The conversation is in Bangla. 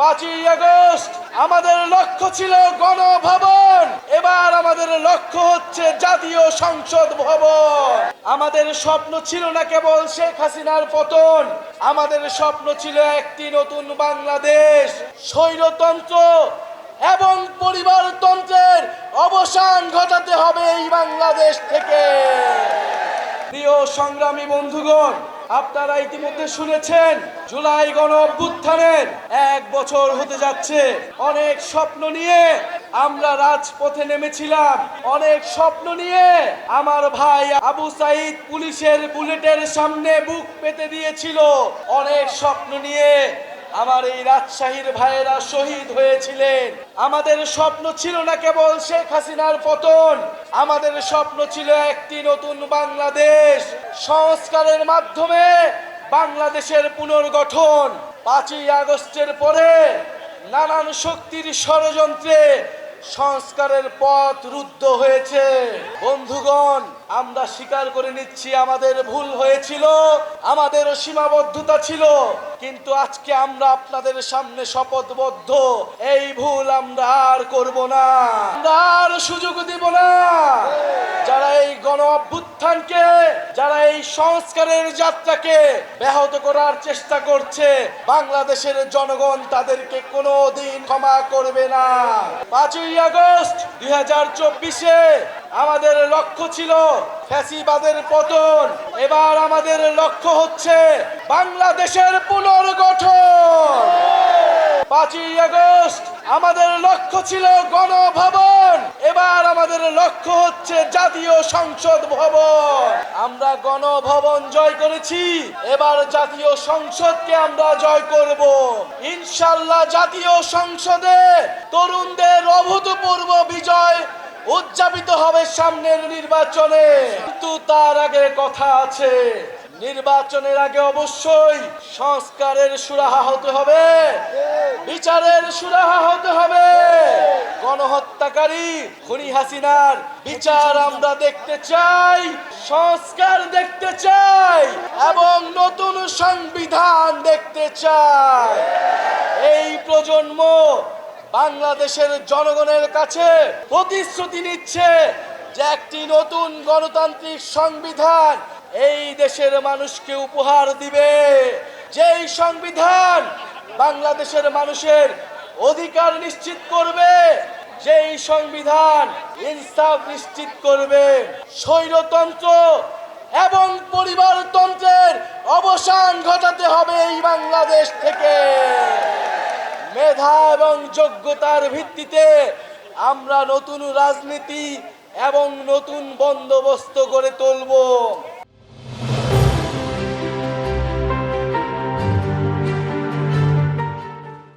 5ই আগস্ট আমাদের লক্ষ্য ছিল গণভবন, এবার আমাদের লক্ষ্য হচ্ছে জাতীয় সংসদ ভবন। আমাদের স্বপ্ন ছিল না কেবল শেখ হাসিনার পতন, আমাদের স্বপ্ন ছিল একটি নতুন বাংলাদেশ। স্বৈরতন্ত্র এবং পরিবারতন্ত্রের অবসান ঘটাতে হবে এই বাংলাদেশ থেকে। প্রিয় সংগ্রামী বন্ধুগণ, আপনারা ইতিমধ্যে শুনেছেন জুলাই গণ অভ্যুত্থানের 1 বছর হতে যাচ্ছে। অনেক স্বপ্ন নিয়ে আমরা রাজপথে নেমেছিলাম, অনেক স্বপ্ন নিয়ে আমার ভাই আবু সাইদ পুলিশের বুলেটের সামনে বুক পেতে দিয়েছিল, অনেক স্বপ্ন নিয়ে আমার এই রাজশাহীর ভাইয়েরা শহীদ হয়েছিলেন। আমাদের স্বপ্ন ছিল না কেবল শেখ হাসিনার পতন, আমাদের স্বপ্ন ছিল একটি নতুন বাংলাদেশ। সংস্কারের মাধ্যমে বাংলাদেশের পুনর্গঠন। 5ই আগস্টের পরে নানান শক্তির ষড়যন্ত্রে সংস্কারের পথ রুদ্ধ হয়েছে। বন্ধুগণ, আমরা স্বীকার করে নিচ্ছি আমাদের ভুল হয়েছিল, আমাদের সীমাবদ্ধতা ছিল, কিন্তু আজকে আমরা আপনাদের সামনে শপথবদ্ধ, এই ভুল আমরা আর করব না, আমরা আর সুযোগ দিব না। যারা এই গণ অভ্যুত্থানকে, যারা এই সংস্কারের যাত্রাকে ব্যাহত করার চেষ্টা করছে, বাংলাদেশের জনগণ তাদেরকে কোনোদিন ক্ষমা করবে না। 5ই আগস্ট 2024-এ আমাদের লক্ষ্য ছিল ফ্যাসিবাদের পতন, এবার আমাদের লক্ষ্য হচ্ছে বাংলাদেশের পুনর্গঠন। 5ই আগস্ট আমাদের লক্ষ্য ছিল গণভবন, এবার আমাদের লক্ষ্য হচ্ছে জাতীয় সংসদ ভবন। আমরা গণভবন জয় করেছি, এবার জাতীয় সংসদকে আমরা জয় করব ইনশাআল্লাহ। জাতীয় সংসদে তরুণদের অভূতপূর্ব বিজয় উদযাপিত হবে সামনের নির্বাচনে। কিন্তু তার আগে কথা আছে, নির্বাচনের আগে অবশ্যই সংস্কারের সুরাহা হতে হবে, বিচারের সুরাহা হতে হবে। গণহত্যাকারী খুনি হাসিনার বিচার আমরা দেখতে চাই, সংস্কার দেখতে চাই এবং নতুন সংবিধান দেখতে চাই। এই প্রজন্ম বাংলাদেশের জনগণের কাছে প্রতিশ্রুতি নিচ্ছে যে একটি নতুন গণতান্ত্রিক সংবিধান এই দেশের মানুষকে উপহার দিবে, যেই সংবিধান বাংলাদেশের মানুষের অধিকার নিশ্চিত করবে, যেই সংবিধান ইনসাফ নিশ্চিত করবে। স্বৈরতন্ত্র এবং পরিবারতন্ত্রের অবসান ঘটাতে হবে এই বাংলাদেশ থেকে। মেধা এবং যোগ্যতার ভিত্তিতে আমরা নতুন রাজনীতি এবং নতুন বন্দোবস্ত গড়ে তুলব।